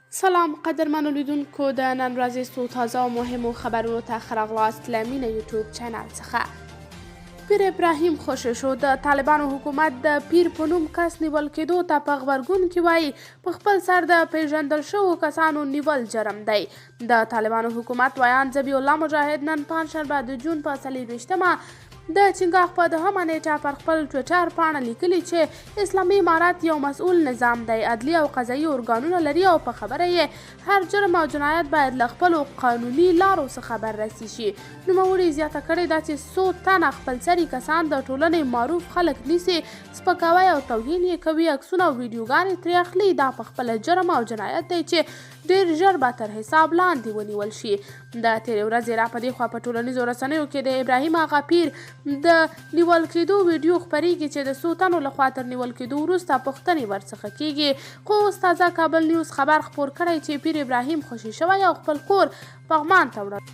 سلام قدرمنو لیدونکو د نن ورځې څو تازه او مهمو خبرونو ته ښه راغلاست له مینه یوټیوب چینل څخه. پیر ابراهیم خوشی شو د طالبانو حکومت د پیر په نوم کس نیول کېدو ته په غبرګون کې وایي په خپل سر د پیژندل شوو کسانو نیول جرم دی. د طالبانو حکومت ویان ذبیح الله مجاهد نن پنجشنبه د جون په 24 د چنګاښ په 2 نیټه پر خپل ټویټر پاڼه لیکلي چې اسلامي امارت یو مسؤل نظام دی، عدلي او قضایي ارګانونه لري او په خبره یې هر جرم او جنایت باید له خپلو قانوني لارو څخه بررسي شي. نوموړي زیاته کړې ده چې څو تنه خپلسري کسان د ټولنې معروف خلک نیسي، سپکاوی او توهین یې کوي، عکسونه او ویډیوګانې ترې اخلي. دا په خپله جرم او جنایت دی چې ډېر ژر به تر حساب لاندې ونیول شي. د تېرې ورځې را په دې خوا په ټولنیزو رسنیو کې د ابراهیم آغا پیر د نیول کېدو ویډیو خپریږي چې د څو تنو لخوا تر نیول کېدو وروسته پوښتنې ورڅخه کیږي. خو اوس تازه کابل نیوز خبر خپور کړی چې پیر ابراهیم خوشي شوی او خپل کور پغمان ته وړل.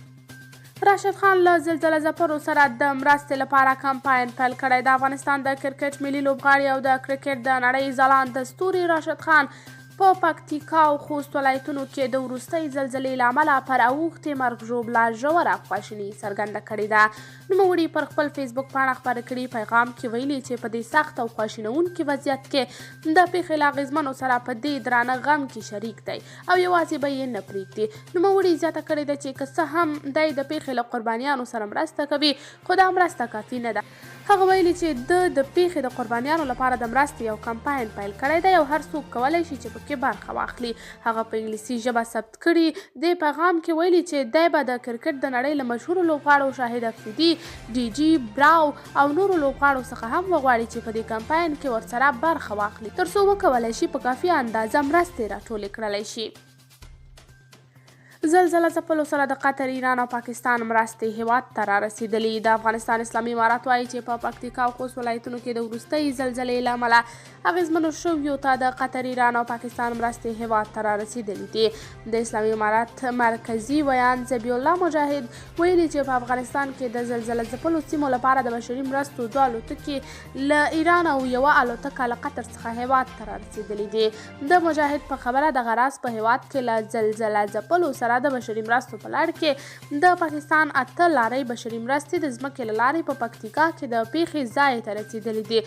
راشد خان له زلزله ځپلو سره د مرستې لپاره کمپاین پیل کړی. د افغانستان د کرکټ ملي لوبغاړي او د کرکټ د نړۍ ځلانده ستوري راشد خان په پکتیکا او خوست ولایتونو کې د وروستۍ زلزلې له امله پر اوښتې مرګ ژوبله ژوره خواشیني څرګنده کړې ده. نوموړي پر خپل فیسبوک پاڼه خپاره کړي پیغام کې ویلي چې په دې سخت او خواشینونکي وضعیت کې د پیښې له اغېزمنو سره په دې درانه غم کې شریک دی او یوازې به یې نه پرېږدي. نوموړي زیاته کړې ده چې که څه هم دی د پیښې له قربانیانو سره مرسته کوي، خو دا مرسته کافي نه ده. هغه ویلي چې د پیښې د قربانیانو لپاره د مرستې یو کمپاین پیل کړی دی او هر څوک کولی شي چې پکې برخه واخلي. هغه په انګلیسي ژبه ثبت کړي دې پیغام کې ویلي چې دی به د کرکټ د نړۍ له مشهورو لوبغاړو شاهد افریدي، ډي جي براو او نورو لوبغاړو څخه هم وغواړي چې په دې کمپاین کې ورسره برخه واخلي تر څو وکولی شي په کافي اندازه مرستې راټولې کړلی شي. زلزله ځپلو سره د قطر، ایران او پاکستان مرستې هیواد ته را رسېدلي. د افغانستان اسلامي امارت وایي چې په پکتیکا او خوست ولایتونو کې د وروستۍ زلزلې له امله اغېزمنو شویو ته د قطر، ایران او پاکستان مرستې هیواد ته را رسېدلي دي. د اسلامي امارت مرکزي ویان ذبیح الله مجاهد ویلي چې په افغانستان کې د زلزله ځپلو سیمو لپاره د بشري مرستو 2 الوتکې له ایران او 1 الوتکه له قطر څخه هیواد ته را رسېدلي دي. د مجاهد په خبره دغه راز په هیواد کې له زلزله ځپلو سره د بشري مرستو په لړ کې د پاکستان 8 لارۍ بشري مرستې د ځمکې له لارې په پکتیکا کې د پیښې ځای ته رسېدلې دي.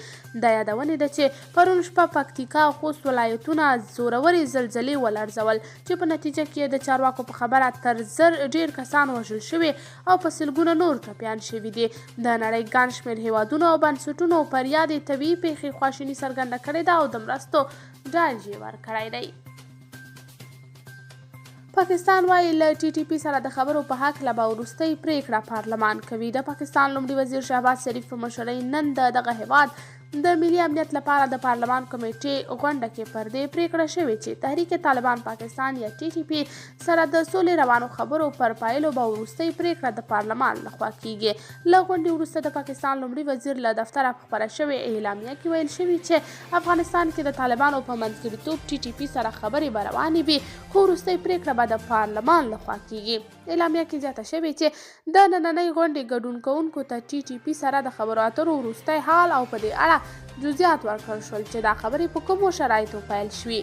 د یادونې ده چې پرون شپه پکتیکا او خوست ولایتونه زورورې زلزلې ولړزول چې په نتیجه کې د چارواکو په خبره تر 1000 ډېر کسان وژل شوي او په سلګونه نور ټپیان شوي دي. د نړۍ ګڼ شمېر هیوادونو او بنسټونو پر یادې طبیعي پیښې خواشیني څرګنده کړې ده او د مرستو ډاډ یې ورکړی دی. پاکستان وايي له ټي ټي پي سره د خبرو په هکله به وروستۍ پریکړه پارلمان کوي. د پاکستان لومړي وزیر شهباز شریف په مشرۍ نن دغه هیواد د ملي امنیت لپاره د پارلمان کمیټې غونډه کې پر دې پریکړه شوې چې تحریک طالبان پاکستان یا ټي ټي پي سره د سولې روانو خبرو پر پایلو به وروستۍ پریکړه د پارلمان لخوا کیږي. له غونډې وروسته د پاکستان لومړي وزیر له دفتره په خپره شوې اعلامیه کې ویل شوي چې افغانستان کې د طالبانو په منځګړیتوب ټي ټي پي سره خبرې به روانې وي، خو وروستۍ پریکړه به د پارلمان لخوا کیږي. اعلامیه کې زیاته شوې چې د نننۍ غونډې ګډون کوونکو ته ټي ټي پي سره د خبرو اترو وروستی حال او په دې اړه جزئیات ورکړل شول چې دا خبرې په کومو شرایطو پیل شوي.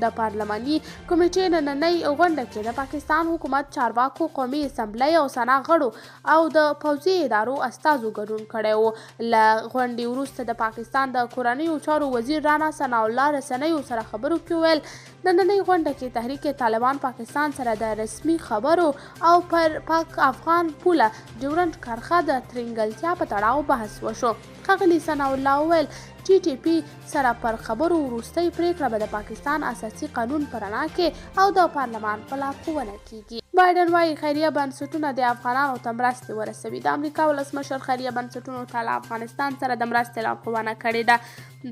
د پارلماني کمیټې نننۍ غونډه کې د پاکستان حکومت، چارواکو، قومي اسمبلۍ او سنا غړو او د پوځي ادارو استازو ګډون کړی و. له غونډې وروسته د پاکستان د کورنیو چارو وزیر رانا ثناء الله رسنیو سره خبرو کې ویل نننۍ غونډه کې تحریک طالبان پاکستان سره د رسمي خبرو او پر پاک افغان پوله ډیورنډ کرښه د ترنګلتیا په تړاو بحث وشو. ښاغلي ثناء الله وویل ټي ټي پي سره پر خبرو وروستۍ پریکړه به د پاکستان اساسي قانون په رڼا کې او د پارلمان په لارښوونه کیږي. بایډن وايي خیریه بنسټونه د افغانانو ته مرستې ورسوي. د امریکا ولسمشر خیریه بنسټونو ته له افغانستان سره د مرستې لارښوونه کړې ده.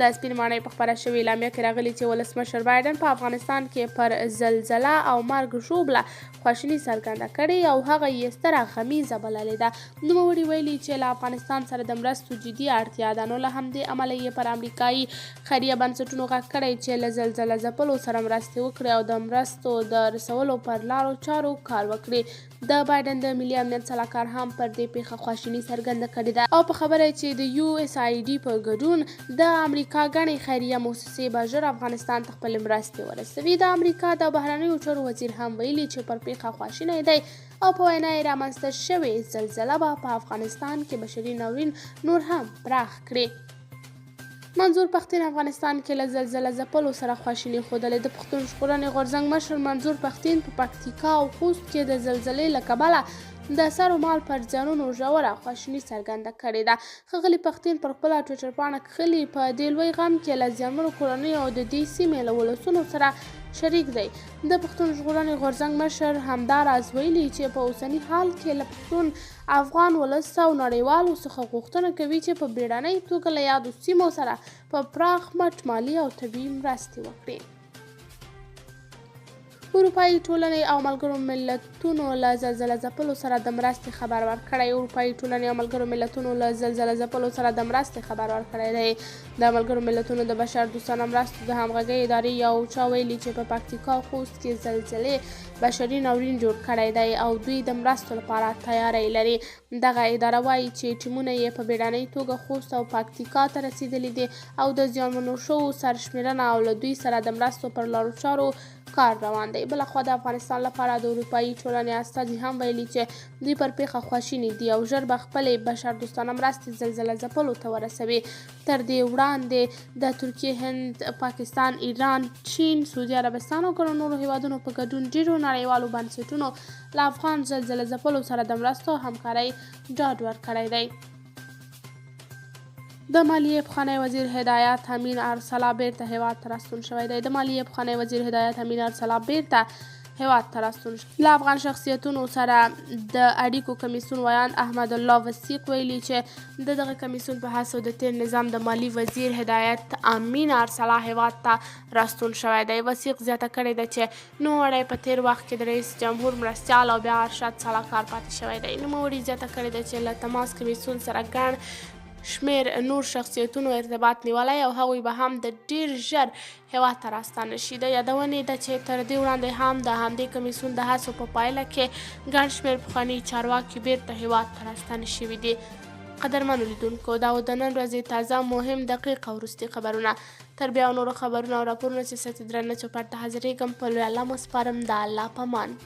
د سپین ماڼۍ په خپره شوې اعلامیه کې راغلي چې ولسمشر بایډن په افغانستان کې پر زلزله او مرګ ژوبله خواشیني څرګنده کړې او هغه یې ستره غمیزه بللې ده. نوموړي ویلي چې له افغانستان سره د مرستو جدي اړتیا ده، نو له همدې امله یې پر امریکایي خیریه بنسټونو غږ کړی چې له زلزله ځپلو سره مرستې وکړي او د مرستو د رسولو پر لارو چارو کار وکړي. د بایډن د ملي امنیت سلاکار هم پر دې پیښه خواشیني څرګنده کړې ده او په خبره چې د یو اس ای ډي په ګډون د امریکا امریکا ګڼې خیریه موسسې به ژر افغانستان ته خپلې مرستې ورسوي. د امریکا د بهرنیو چارو وزیر هم ویلي چې پر پیښه خواشینی دی او په وینا یې رامنځته شوې زلزله به په افغانستان کې بشري ناورین نور هم پراخ کړي. منظور پښتين افغانستان کې له زلزله ځپلو سره خواشیني ښودلې. د پښتون ژغورنې غورځنګ مشر منظور پښتين په پکتیکا او خوست کې د زلزلې له کبله د سر و مال پر زیانونو ژوره خواشیني څرګنده کړې ده. ښاغلي پښتين پر خپله ټویټر پاڼه کښلي په دې لوی غم کې له زیانمنو کورنیو او د دې سیمې له ولسونو سره شریک دی. د پښتون ژغورنې غورځنګ مشر همدا راز ویلي چې په اوسني حال کې له پښتون افغان ولس او نړیوالو څخه غوښتنه کوي چې په بیړنۍ توګه له یادو سیمو سره په پراخ مټ مالي او طبیعي مرستې وکړي. اروپایي ټولنې او ملګرو ملتونو له زلزله ځپلو سره د مرستې خبر ورکړی. اروپایي ټولنې او ملګرو ملتونو له زلزله ځپلو سره د مرستې خبر ورکړی دی. د ملګرو ملتونو د بشر دوستانه مرستو د همغږۍ ادارې یو چا ویلي چې په پکتیکا او خوست کې زلزلې بشري ناورین جوړ کړی دی او دوی د مرستو لپاره تیاری لري. دغه اداره وایي چې ټیمونه یې په بیړنۍ توګه خوست او پکتیکا ته رسیدلي دي او د زیانمنو شوو سرشمېرنه او له دوی سره د مرستو پر لارو چارو کار روان دی. بلخوا د افغانستان لپاره د اروپایي ټولنې استازي هم ویلي چې دوی پر پیښه خواشیني دي او ژر به خپلې بشردوستانه مرستې زلزله ځپلو ته ورسوي. تر دې وړاندې د ترکیې، هند، پاکستان، ایران، چین، سعودي عربستان او ګڼو نورو هیوادونو په ګډون ډیرو نړیوالو بنسټونو له افغان زلزله ځپلو سره د مرستو او همکارۍ ډاډ ورکړی دی. د مالیې پخوانی وزیر هدایت امین ارسلا بیرته هیواد ته راستون شوی دی. د مالیې پخوانی وزیر هدایت امین ارسلا بیرته هیواد ته راستون شو. له افغان شخصیتونو سره د اړیکو کمیسیون ویاند احمد الله وثیق ویلي چې دغه کمیسیون په هڅو د تیر نظام د مالی وزیر هدایت امین ارسلا هیواد ته راستون شوی دی. وثیق زیاته کړې ده چې نوموړی په تیر وخت کې د رئیس جمهور مرستیال او بیا ارشد سلاکار پاتې شوی دی. نوموړي زیاته کړې ده چې له تماس کمیسیون سره ګڼ شمیر نور شخصیتونو ارتباط نیولی او هغوی به هم د ډیر ژر هیواد ته راستانه شي. د یادونې ده چې تر دې وړاندې هم د همدې کمیسیون د هڅو په پایله کې ګڼ شمیر پخواني چارواکي بیرته هیواد ته راستانه شوي دي. قدرمنو لیدونکو، دا و د نن ورځې تازه، مهم، دقیق او وروستي خبرونه. تر بیا نورو خبرونه او راپورونه چې ستاسې درانه چوپړ ته حاضرېږم په لوی الله مو سپارم. د الله په امان.